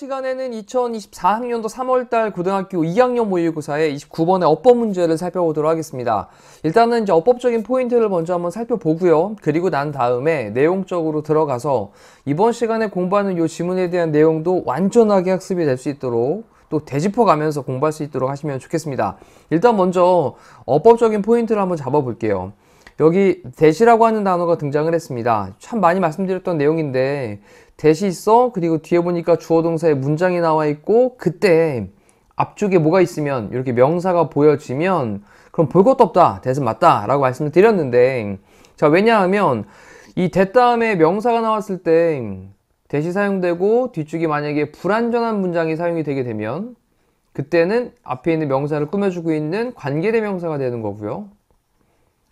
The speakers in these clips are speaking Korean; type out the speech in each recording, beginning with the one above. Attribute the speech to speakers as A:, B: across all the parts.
A: 시간에는 2024학년도 3월달 고등학교 2학년 모의고사의 29번의 어법 문제를 살펴보도록 하겠습니다. 일단은 이제 어법적인 포인트를 먼저 한번 살펴보고요. 그리고 난 다음에 내용적으로 들어가서 이번 시간에 공부하는 이 지문에 대한 내용도 완전하게 학습이 될 수 있도록 또 되짚어가면서 공부할 수 있도록 하시면 좋겠습니다. 일단 먼저 어법적인 포인트를 한번 잡아볼게요. 여기 대시라고 하는 단어가 등장을 했습니다. 참 많이 말씀드렸던 내용인데 대시 있어? 그리고 뒤에 보니까 주어 동사의 문장이 나와 있고 그때 앞쪽에 뭐가 있으면 이렇게 명사가 보여지면 그럼 볼 것도 없다. 대신 맞다. 라고 말씀을 드렸는데 자 왜냐하면 이 대 다음에 명사가 나왔을 때 대시 사용되고 뒤쪽이 만약에 불완전한 문장이 사용이 되게 되면 그때는 앞에 있는 명사를 꾸며주고 있는 관계대명사가 되는 거고요.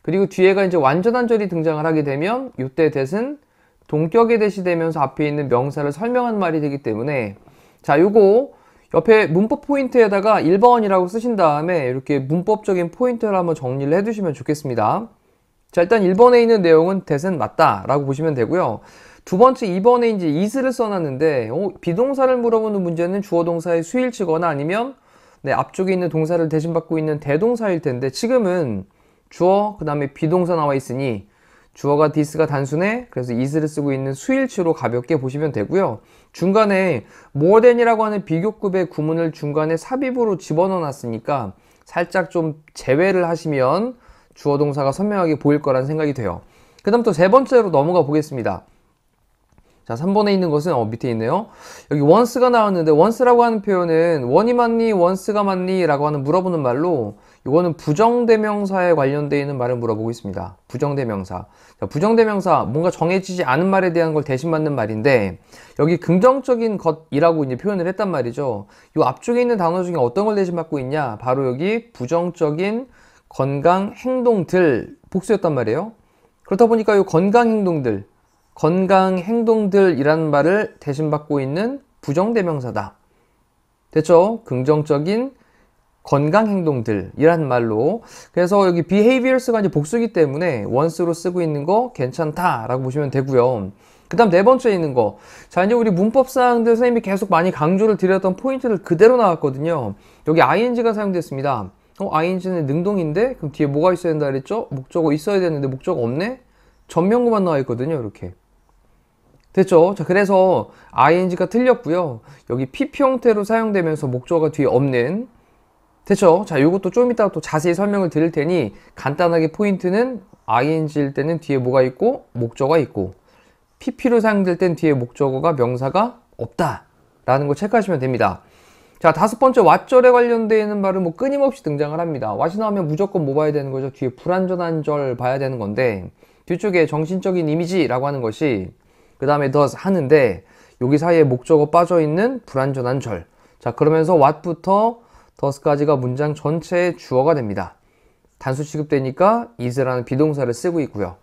A: 그리고 뒤에가 이제 완전한 절이 등장을 하게 되면 이때 대신 동격에 대시되면서 앞에 있는 명사를 설명한 말이 되기 때문에 자 요거 옆에 문법 포인트에다가 1번이라고 쓰신 다음에 이렇게 문법적인 포인트를 한번 정리를 해 두시면 좋겠습니다. 자 일단 1번에 있는 내용은 대신 맞다 라고 보시면 되고요. 두 번째 2번에 이제 is를 써놨는데 비동사를 물어보는 문제는 주어 동사의 수일치거나 아니면 앞쪽에 있는 동사를 대신받고 있는 대동사일 텐데 지금은 주어 그 다음에 비동사 나와 있으니 주어가 this가 단순해 그래서 is를 쓰고 있는 수일치로 가볍게 보시면 되고요. 중간에 more than이라고 하는 비교급의 구문을 중간에 삽입으로 집어넣어 놨으니까 살짝 좀 제외를 하시면 주어 동사가 선명하게 보일 거란 생각이 돼요. 그 다음 또 세 번째로 넘어가 보겠습니다. 자 3번에 있는 것은 밑에 있네요. 여기 once가 나왔는데 once라고 하는 표현은 on이 맞니 once가 맞니 라고 하는 물어보는 말로 이거는 부정대명사에 관련되어 있는 말을 물어보고 있습니다. 부정대명사. 자, 부정대명사 뭔가 정해지지 않은 말에 대한 걸 대신 맞는 말인데 여기 긍정적인 것이라고 이제 표현을 했단 말이죠. 이 앞쪽에 있는 단어 중에 어떤 걸 대신 받고 있냐? 바로 여기 부정적인 건강 행동들 복수였단 말이에요. 그렇다 보니까 이 건강 행동들이라는 말을 대신 받고 있는 부정대명사다. 됐죠? 긍정적인 건강 행동들이라는 말로 그래서 여기 behaviors가 이제 복수기 때문에 once로 쓰고 있는 거 괜찮다 라고 보시면 되고요. 그 다음 네 번째에 있는 거 자 이제 우리 문법사항들 선생님이 계속 많이 강조를 드렸던 포인트를 그대로 나왔거든요. 여기 ing가 사용됐습니다. ing는 능동인데 그럼 뒤에 뭐가 있어야 된다 그랬죠? 목적어 있어야 되는데 목적어 없네? 전명구만 나와 있거든요. 이렇게 됐죠? 자 그래서 ing가 틀렸고요. 여기 PP 형태로 사용되면서 목적어가 뒤에 없는 됐죠? 자, 요것도 좀 이따가 또 자세히 설명을 드릴 테니 간단하게 포인트는 ing일 때는 뒤에 뭐가 있고 목적어가 있고 pp로 사용될 땐 뒤에 목적어가 명사가 없다 라는 거 체크하시면 됩니다. 자, 다섯 번째 왓절에 관련되어 있는 말은 뭐 끊임없이 등장을 합니다. 왓이 나오면 무조건 뭐 봐야 되는 거죠? 뒤에 불완전한 절 봐야 되는 건데 뒤쪽에 정신적인 이미지라고 하는 것이 그 다음에 does 하는데 여기 사이에 목적어 빠져있는 불완전한 절. 자, 그러면서 what부터 does까지가 문장 전체의 주어가 됩니다. 단수 취급되니까 is라는 비동사를 쓰고 있고요.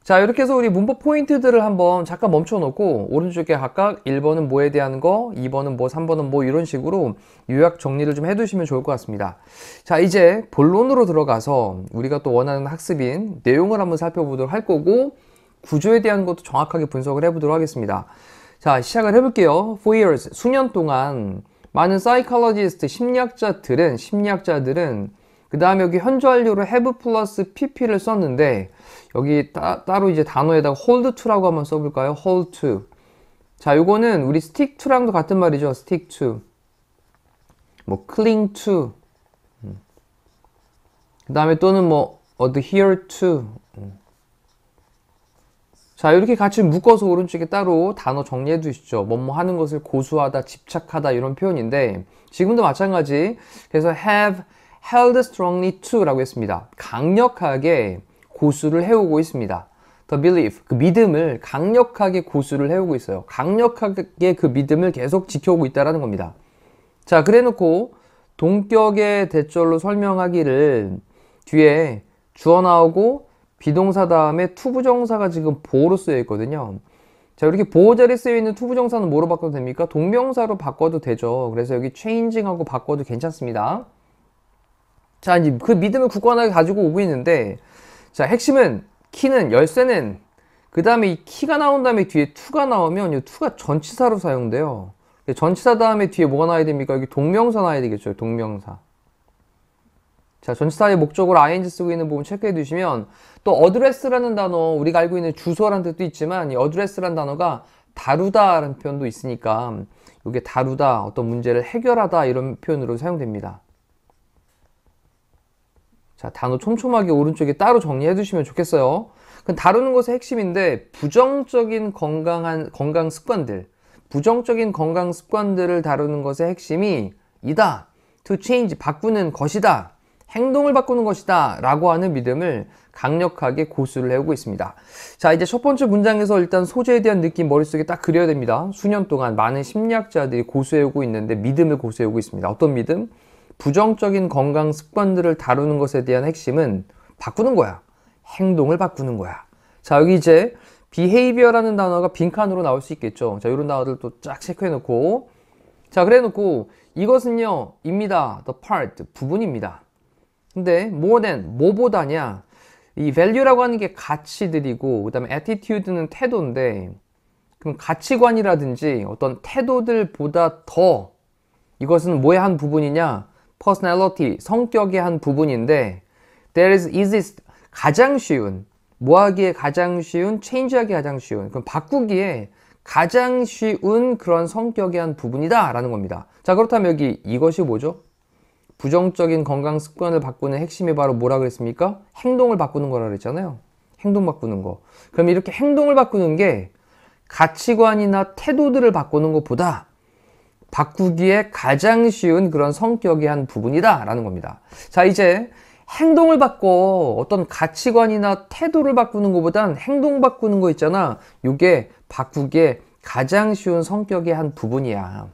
A: 자 이렇게 해서 우리 문법 포인트들을 한번 잠깐 멈춰 놓고 오른쪽에 각각 1번은 뭐에 대한 거 2번은 뭐 3번은 뭐 이런 식으로 요약 정리를 좀 해두시면 좋을 것 같습니다. 자 이제 본론으로 들어가서 우리가 또 원하는 학습인 내용을 한번 살펴보도록 할 거고 구조에 대한 것도 정확하게 분석을 해보도록 하겠습니다. 자 시작을 해볼게요. For years 수년 동안 많은 사이콜로지스트 심리학자들은 그 다음에 여기 현재 완료로 have 플러스 pp를 썼는데 여기 따로 이제 단어에다가 hold to라고 한번 써볼까요? hold to. 자 요거는 우리 stick to랑도 같은 말이죠. stick to. 뭐 cling to. 그 다음에 또는 뭐 adhere to. 자 이렇게 같이 묶어서 오른쪽에 따로 단어 정리해 두시죠. 뭐뭐 하는 것을 고수하다, 집착하다 이런 표현인데 지금도 마찬가지. 그래서 have held strongly to 라고 했습니다. 강력하게 고수를 해오고 있습니다. The belief, 그 믿음을 강력하게 고수를 해오고 있어요. 강력하게 그 믿음을 계속 지켜오고 있다는 겁니다. 자 그래 놓고 동격의 대절로 설명하기를 뒤에 주어 나오고 비동사 다음에 투부정사가 지금 보호로 쓰여 있거든요. 자 이렇게 보호 자리에 쓰여 있는 투부정사는 뭐로 바꿔도 됩니까? 동명사로 바꿔도 되죠. 그래서 여기 changing하고 바꿔도 괜찮습니다. 자 이제 그 믿음을 굳건하게 가지고 오고 있는데 자 핵심은 키는 열쇠는 그 다음에 이 키가 나온 다음에 뒤에 to가 나오면 이 to가 전치사로 사용돼요. 전치사 다음에 뒤에 뭐가 나와야 됩니까? 여기 동명사 나와야 되겠죠. 동명사. 자, 전치사의 목적으로 ing 쓰고 있는 부분 체크해 두시면 또 address라는 단어, 우리가 알고 있는 주소라는 뜻도 있지만 이 address라는 단어가 다루다라는 표현도 있으니까 이게 다루다, 어떤 문제를 해결하다 이런 표현으로 사용됩니다. 자, 단어 촘촘하게 오른쪽에 따로 정리해 두시면 좋겠어요. 그럼 다루는 것의 핵심인데 부정적인 건강 습관들, 부정적인 건강 습관들을 다루는 것의 핵심이 이다. to change, 바꾸는 것이다. 행동을 바꾸는 것이다 라고 하는 믿음을 강력하게 고수를 해오고 있습니다. 자, 이제 첫 번째 문장에서 일단 소재에 대한 느낌 머릿속에 딱 그려야 됩니다. 수년 동안 많은 심리학자들이 고수해오고 있는데 믿음을 고수해오고 있습니다. 어떤 믿음? 부정적인 건강 습관들을 다루는 것에 대한 핵심은 바꾸는 거야. 행동을 바꾸는 거야. 자, 여기 이제 behavior라는 단어가 빈칸으로 나올 수 있겠죠. 자, 이런 단어들 또 쫙 체크해 놓고, 자, 그래 놓고 이것은요, 입니다. the part, 부분입니다. 근데 more than, 뭐보다냐, 이 value라고 하는 게 가치들이고, 그 다음에 attitude는 태도인데, 그럼 가치관이라든지 어떤 태도들보다 더 이것은 뭐의 한 부분이냐, personality, 성격의 한 부분인데, there is easiest, 가장 쉬운, 뭐하기에 가장 쉬운, change하기 가장 쉬운, 그럼 바꾸기에 가장 쉬운 그런 성격의 한 부분이다 라는 겁니다. 자, 그렇다면 여기 이것이 뭐죠? 부정적인 건강 습관을 바꾸는 핵심이 바로 뭐라 그랬습니까? 행동을 바꾸는 거라 그랬잖아요. 행동 바꾸는 거. 그럼 이렇게 행동을 바꾸는 게 가치관이나 태도들을 바꾸는 것보다 바꾸기에 가장 쉬운 그런 성격의 한 부분이다 라는 겁니다. 자, 이제 행동을 바꿔 어떤 가치관이나 태도를 바꾸는 것보단 행동 바꾸는 거 있잖아. 이게 바꾸기에 가장 쉬운 성격의 한 부분이야.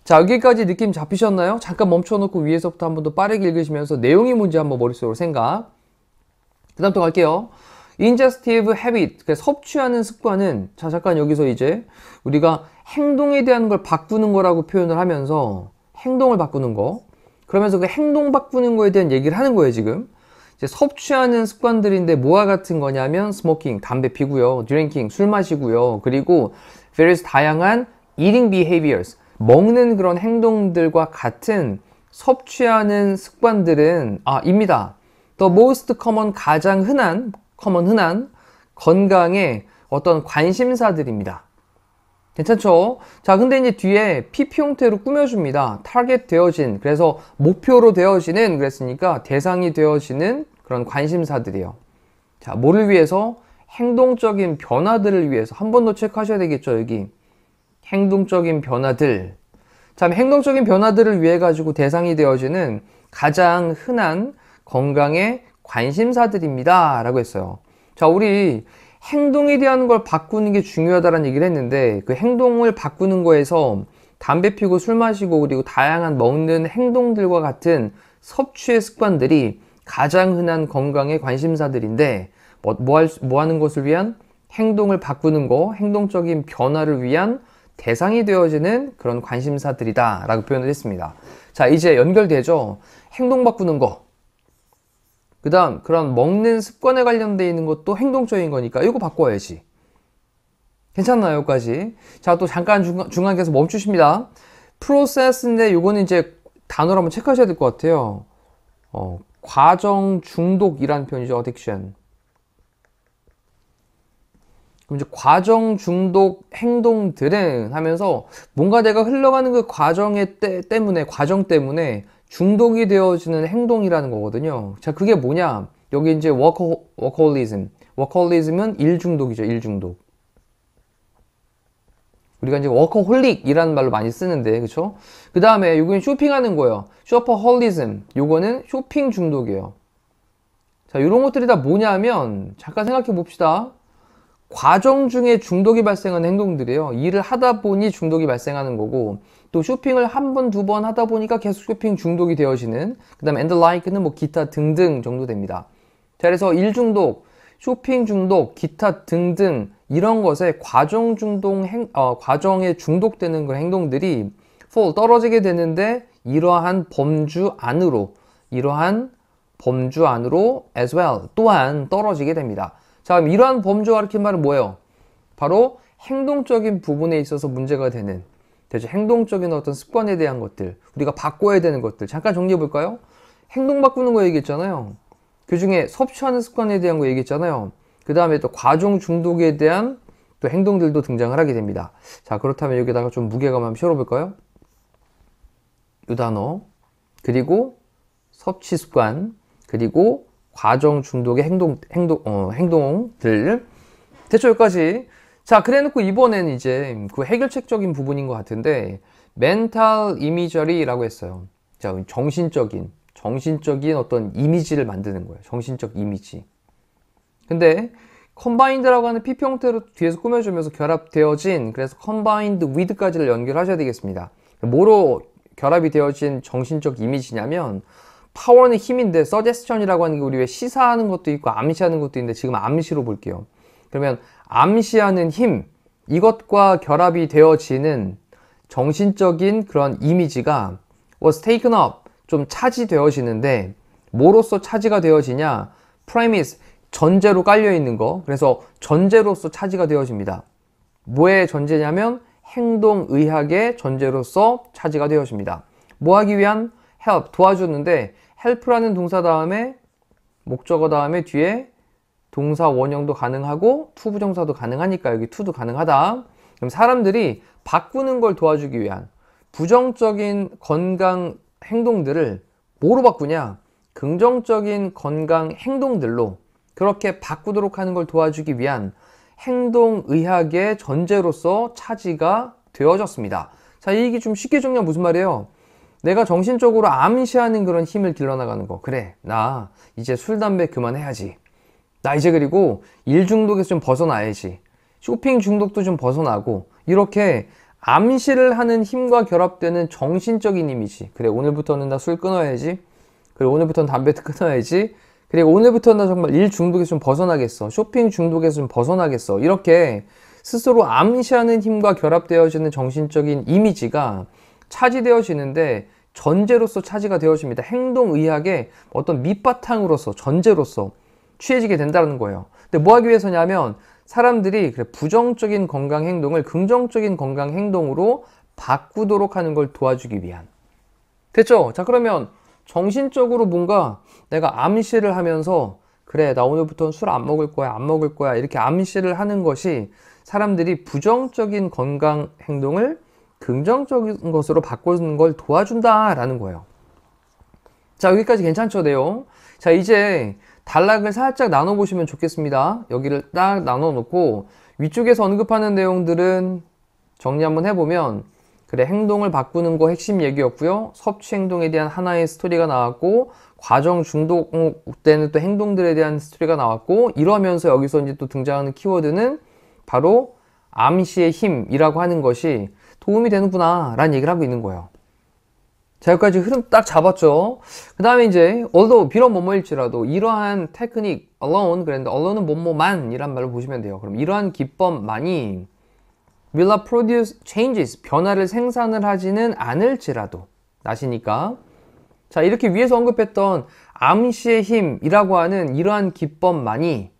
A: 자, 여기까지 느낌 잡히셨나요? 잠깐 멈춰놓고 위에서부터 한 번 더 빠르게 읽으시면서 내용이 뭔지 한번 머릿속으로 생각. 그 다음 또 갈게요. ingestive habit, 섭취하는 습관은, 자, 잠깐 여기서 이제 우리가 행동에 대한 걸 바꾸는 거라고 표현을 하면서 행동을 바꾸는 거, 그러면서 그 행동 바꾸는 거에 대한 얘기를 하는 거예요, 지금. 이제 섭취하는 습관들인데 뭐와 같은 거냐면 smoking, 담배 피고요, drinking, 술 마시고요, 그리고 various 다양한 eating behaviors, 먹는 그런 행동들과 같은 섭취하는 습관들은 입니다. The most common, 가장 흔한 건강의 어떤 관심사들입니다. 괜찮죠? 자, 근데 이제 뒤에 PP 형태로 꾸며줍니다. 타겟 되어진, 그래서 목표로 되어지는, 그랬으니까 대상이 되어지는 그런 관심사들이에요. 자, 뭐를 위해서? 행동적인 변화들을 위해서. 한 번 더 체크하셔야 되겠죠, 여기. 행동적인 변화들. 자, 행동적인 변화들을 위해 가지고 대상이 되어지는 가장 흔한 건강의 관심사들입니다. 라고 했어요. 자, 우리 행동에 대한 걸 바꾸는 게 중요하다는 얘기를 했는데 그 행동을 바꾸는 거에서 담배 피고 술 마시고 그리고 다양한 먹는 행동들과 같은 섭취의 습관들이 가장 흔한 건강의 관심사들인데 뭐 하는 것을 위한? 행동을 바꾸는 거, 행동적인 변화를 위한 대상이 되어지는 그런 관심사들이다 라고 표현을 했습니다. 자, 이제 연결되죠? 행동 바꾸는 거, 그 다음 그런 먹는 습관에 관련되어 있는 것도 행동적인 거니까 이거 바꿔야지. 괜찮나요? 여기까지. 자, 또 잠깐 중간에서 멈추십니다. 프로세스인데 요거는 이제 단어로 한번 체크하셔야 될 것 같아요. 과정 중독이라는 표현이죠. addiction. 그럼 이제 과정 중독 행동들은 하면서 뭔가 내가 흘러가는 그 과정 때문에 중독이 되어지는 행동이라는 거거든요. 자, 그게 뭐냐? 여기 이제 워커홀리즘. 워커홀리즘은 일중독이죠, 일중독. 우리가 이제 워커홀릭이라는 말로 많이 쓰는데, 그쵸? 그 다음에 요건 쇼핑하는 거예요. 쇼퍼홀리즘. 요거는 쇼핑 중독이에요. 자, 요런 것들이 다 뭐냐면, 잠깐 생각해 봅시다. 과정 중에 중독이 발생하는 행동들이에요. 일을 하다 보니 중독이 발생하는 거고, 또 쇼핑을 한 번, 두 번 하다 보니까 계속 쇼핑 중독이 되어지는, 그 다음에 and like는 뭐 기타 등등 정도 됩니다. 자, 그래서 일 중독, 쇼핑 중독, 기타 등등 이런 것에 과정에 중독되는 그런 행동들이 fall, 떨어지게 되는데 이러한 범주 안으로 as well, 또한 떨어지게 됩니다. 자, 그럼 이러한 범주가 이렇게 말은 뭐예요? 바로 행동적인 부분에 있어서 문제가 되는, 대체 행동적인 어떤 습관에 대한 것들, 우리가 바꿔야 되는 것들 잠깐 정리해 볼까요? 행동 바꾸는 거 얘기했잖아요. 그 중에 섭취하는 습관에 대한 거 얘기했잖아요. 그 다음에 또 과중 중독에 대한 또 행동들도 등장을 하게 됩니다. 자, 그렇다면 여기다가 좀 무게감 한번 실어볼까요? 이 단어, 그리고 섭취 습관, 그리고 과정 중독의 행동들. 대충 여기까지. 자, 그래 놓고 이번에는 이제 그 해결책적인 부분인 것 같은데, mental imagery라고 했어요. 자, 정신적인 어떤 이미지를 만드는 거예요. 정신적 이미지. 근데 combined라고 하는 PP 형태로 뒤에서 꾸며주면서 결합되어진, 그래서 combined with까지를 연결하셔야 되겠습니다. 뭐로 결합이 되어진 정신적 이미지냐면, 파워는 힘인데 suggestion이라고 하는 게 우리 왜 시사하는 것도 있고 암시하는 것도 있는데 지금 암시로 볼게요. 그러면 암시하는 힘, 이것과 결합이 되어지는 정신적인 그런 이미지가 was taken up, 좀 차지되어지는데, 뭐로서 차지가 되어지냐? premise, 전제로 깔려있는 거. 그래서 전제로서 차지가 되어집니다. 뭐의 전제냐면 행동의학의 전제로서 차지가 되어집니다. 뭐 하기 위한? help, 도와주는데 help라는 동사 다음에 목적어 다음에 뒤에 동사 원형도 가능하고 to 부정사도 가능하니까 여기 to도 가능하다. 그럼 사람들이 바꾸는 걸 도와주기 위한 부정적인 건강 행동들을 뭐로 바꾸냐? 긍정적인 건강 행동들로 그렇게 바꾸도록 하는 걸 도와주기 위한 행동의학의 전제로서 차지가 되어졌습니다. 자, 이 얘기 좀 쉽게 정리하면 무슨 말이에요? 내가 정신적으로 암시하는 그런 힘을 길러나가는 거. 그래, 나 이제 술, 담배 그만해야지. 나 이제 그리고 일 중독에서 좀 벗어나야지. 쇼핑 중독도 좀 벗어나고. 이렇게 암시를 하는 힘과 결합되는 정신적인 이미지. 그래, 오늘부터는 나 술 끊어야지. 그래, 오늘부터는 담배 끊어야지. 그래, 오늘부터는 나 정말 일 중독에서 좀 벗어나겠어. 쇼핑 중독에서 좀 벗어나겠어. 이렇게 스스로 암시하는 힘과 결합되어지는 정신적인 이미지가 차지되어지는데 전제로서 차지가 되어집니다. 행동의학의 어떤 밑바탕으로서, 전제로서 취해지게 된다는 거예요. 근데 뭐 하기 위해서냐면 사람들이 부정적인 건강 행동을 긍정적인 건강 행동으로 바꾸도록 하는 걸 도와주기 위한. 됐죠? 자, 그러면 정신적으로 뭔가 내가 암시를 하면서 그래, 나 오늘부터는 술 안 먹을 거야 이렇게 암시를 하는 것이 사람들이 부정적인 건강 행동을 긍정적인 것으로 바꾸는 걸 도와준다라는 거예요. 자, 여기까지 괜찮죠, 내용? 자, 이제 단락을 살짝 나눠보시면 좋겠습니다. 여기를 딱 나눠놓고 위쪽에서 언급하는 내용들은 정리 한번 해보면, 그래, 행동을 바꾸는 거 핵심 얘기였고요. 섭취 행동에 대한 하나의 스토리가 나왔고, 과정 중독되는 또 행동들에 대한 스토리가 나왔고, 이러면서 여기서 이제 또 등장하는 키워드는 바로 암시의 힘이라고 하는 것이 도움이 되는구나 라는 얘기를 하고 있는 거예요. 자, 여기까지 흐름 딱 잡았죠. 그 다음에 이제 although 비록 뭐뭐일지라도 이러한 테크닉 alone, 그랬는데 alone은 뭐뭐만 이란 말로 보시면 돼요. 그럼 이러한 기법만이 will not produce changes, 변화를 생산을 하지는 않을지라도, 나시니까. 자, 이렇게 위에서 언급했던 암시의 힘이라고 하는 이러한 기법만이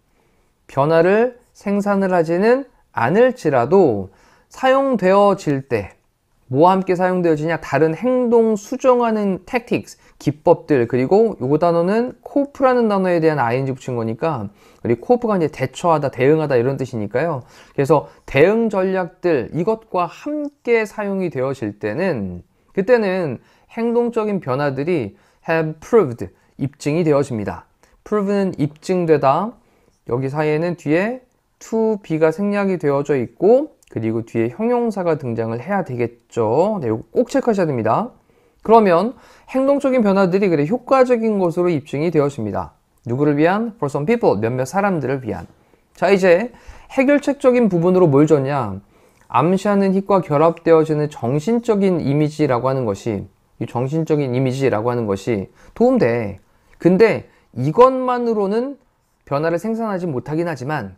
A: 변화를 생산을 하지는 않을지라도 사용되어질 때 뭐와 함께 사용되어지냐? 다른 행동 수정하는 tactics, 기법들, 그리고 요 단어는 cope라는 단어에 대한 ing 붙인 거니까, 우리 cope가 이제 대처하다, 대응하다 이런 뜻이니까요. 그래서 대응 전략들, 이것과 함께 사용이 되어질 때는, 그때는 행동적인 변화들이 have proved, 입증이 되어집니다. prove는 입증되다. 여기 사이에는 뒤에 to be가 생략이 되어져 있고, 그리고 뒤에 형용사가 등장을 해야 되겠죠. 네, 이거 꼭 체크하셔야 됩니다. 그러면 행동적인 변화들이 그래 효과적인 것으로 입증이 되어집니다. 누구를 위한? For some people, 몇몇 사람들을 위한. 자, 이제 해결책적인 부분으로 뭘 줬냐? 암시하는 힘과 결합되어지는 정신적인 이미지라고 하는 것이, 이 정신적인 이미지라고 하는 것이 도움돼. 근데 이것만으로는 변화를 생산하지 못하긴 하지만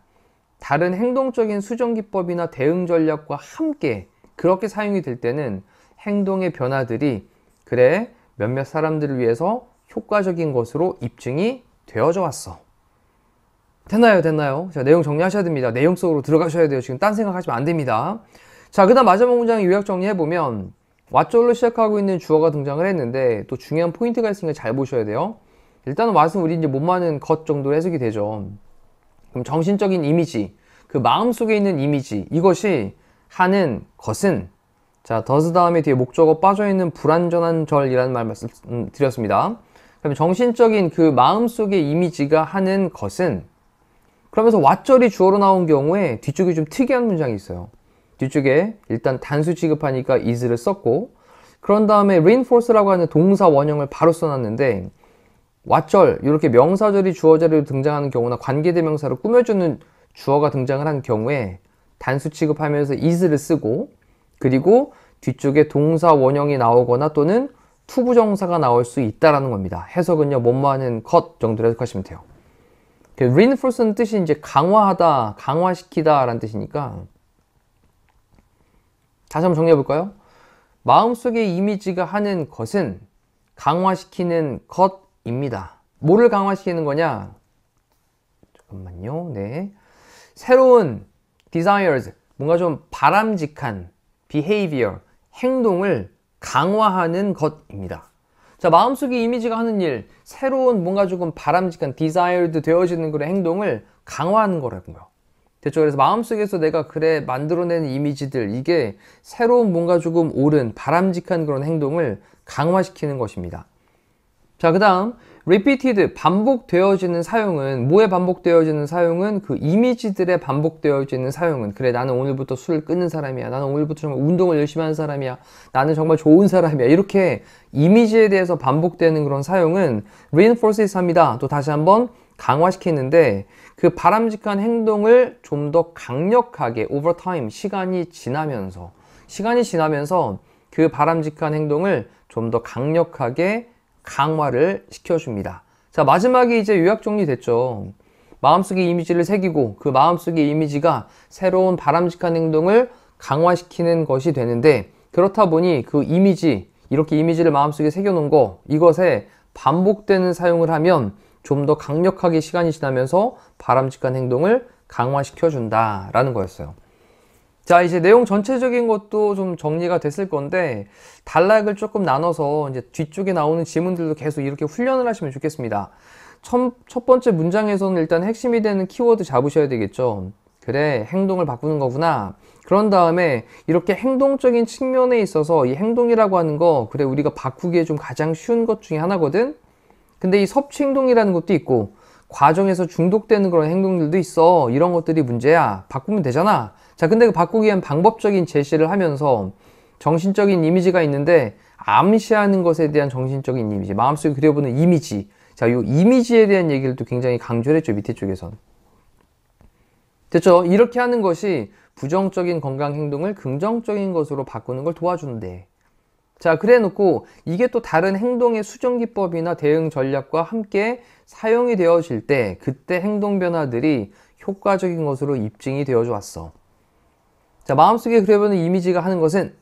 A: 다른 행동적인 수정기법이나 대응 전략과 함께 그렇게 사용이 될 때는 행동의 변화들이 그래 몇몇 사람들을 위해서 효과적인 것으로 입증이 되어져 왔어. 됐나요? 자, 내용 정리하셔야 됩니다. 내용 속으로 들어가셔야 돼요. 지금 딴 생각하시면 안 됩니다. 자, 그 다음 마지막 문장 요약 정리해보면 what절로 시작하고 있는 주어가 등장을 했는데 또 중요한 포인트가 있으니까 잘 보셔야 돼요. 일단은 what은 우리 이제 못 많은 것 정도로 해석이 되죠. 그럼 정신적인 이미지, 그 마음속에 있는 이미지, 이것이 하는 것은, 자, does 다음에 뒤에 목적어 빠져있는 불완전한 절이라는 말 말씀드렸습니다. 그러면 정신적인 그 마음속의 이미지가 하는 것은, 그러면서 what절이 주어로 나온 경우에 뒤쪽에 좀 특이한 문장이 있어요. 뒤쪽에 일단 단수 취급하니까 is를 썼고, 그런 다음에 reinforce라고 하는 동사 원형을 바로 써놨는데, what절, 이렇게 명사절이 주어자리로 등장하는 경우나 관계대명사로 꾸며주는 주어가 등장을 한 경우에 단수 취급하면서 is를 쓰고, 그리고 뒤쪽에 동사 원형이 나오거나 또는 투부정사가 나올 수 있다라는 겁니다. 해석은요, 뭐뭐하는 것 정도로 해석하시면 돼요. reinforce는 뜻이 이제 강화하다, 강화시키다 라는 뜻이니까, 다시 한번 정리해 볼까요? 마음속의 이미지가 하는 것은 강화시키는 것입니다. 뭐를 강화시키는 거냐? 잠깐만요. 네. 새로운 desires, 뭔가 좀 바람직한 behavior, 행동을 강화하는 것입니다. 자, 마음속의 이미지가 하는 일, 새로운 뭔가 조금 바람직한 desired 되어지는 그런 행동을 강화하는 거라고요. 됐죠? 그래서 마음속에서 내가 그래 만들어내는 이미지들, 이게 새로운 뭔가 조금 옳은 바람직한 그런 행동을 강화시키는 것입니다. 자, 그 다음 repeated, 반복되어지는 사용은, 뭐에 반복되어지는 사용은? 그 이미지들의 반복되어지는 사용은, 그래 나는 오늘부터 술을 끊는 사람이야, 나는 오늘부터 정말 운동을 열심히 하는 사람이야, 나는 정말 좋은 사람이야, 이렇게 이미지에 대해서 반복되는 그런 사용은 reinforces 합니다. 또 다시 한번 강화시키는데, 그 바람직한 행동을 좀 더 강력하게 over time, 시간이 지나면서 그 바람직한 행동을 좀 더 강력하게 강화를 시켜줍니다. 자, 마지막에 이제 요약 정리됐죠. 마음속의 이미지를 새기고 그 마음속의 이미지가 새로운 바람직한 행동을 강화시키는 것이 되는데, 그렇다 보니 그 이미지, 이렇게 이미지를 마음속에 새겨놓은 거, 이것에 반복되는 사용을 하면 좀 더 강력하게 시간이 지나면서 바람직한 행동을 강화시켜준다 라는 거였어요. 자, 이제 내용 전체적인 것도 좀 정리가 됐을 건데, 단락을 조금 나눠서 이제 뒤쪽에 나오는 지문들도 계속 이렇게 훈련을 하시면 좋겠습니다. 첫 번째 문장에서는 일단 핵심이 되는 키워드 잡으셔야 되겠죠. 그래, 행동을 바꾸는 거구나. 그런 다음에 이렇게 행동적인 측면에 있어서 이 행동이라고 하는 거, 그래, 우리가 바꾸기에 좀 가장 쉬운 것 중에 하나거든? 근데 이 섭취행동이라는 것도 있고 과정에서 중독되는 그런 행동들도 있어. 이런 것들이 문제야. 바꾸면 되잖아. 자, 근데 그 바꾸기 위한 방법적인 제시를 하면서 정신적인 이미지가 있는데 암시하는 것에 대한 정신적인 이미지, 마음속에 그려보는 이미지. 자, 이 이미지에 대한 얘기를 또 굉장히 강조를 했죠. 밑에 쪽에선. 됐죠? 이렇게 하는 것이 부정적인 건강 행동을 긍정적인 것으로 바꾸는 걸 도와주는데, 자, 그래 놓고 이게 또 다른 행동의 수정기법이나 대응 전략과 함께 사용이 되어질 때 그때 행동 변화들이 효과적인 것으로 입증이 되어져 왔어. 자, 마음속에 그려보는 이미지가 하는 것은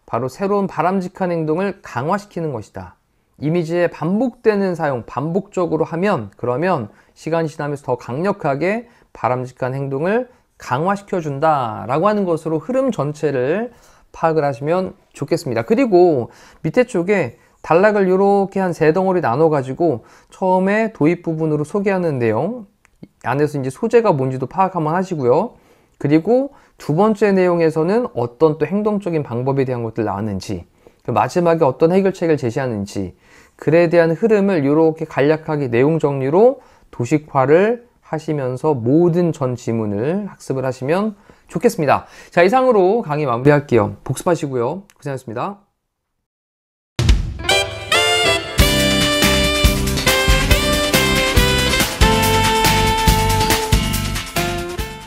A: 바로 새로운 바람직한 행동을 강화시키는 것이다. 이미지의 반복되는 사용, 반복적으로 하면, 그러면 시간이 지나면서 더 강력하게 바람직한 행동을 강화시켜준다 라고 하는 것으로 흐름 전체를 파악을 하시면 좋겠습니다. 그리고 밑에 쪽에 단락을 이렇게 한 세 덩어리 나눠 가지고 처음에 도입 부분으로 소개하는 내용, 안에서 이제 소재가 뭔지도 파악 한번 하시고요. 그리고 두 번째 내용에서는 어떤 또 행동적인 방법에 대한 것들 나왔는지, 그 마지막에 어떤 해결책을 제시하는지, 글에 대한 흐름을 이렇게 간략하게 내용 정리로 도식화를 하시면서 모든 전 지문을 학습을 하시면 좋겠습니다. 자, 이상으로 강의 마무리할게요. 복습하시고요. 고생하셨습니다.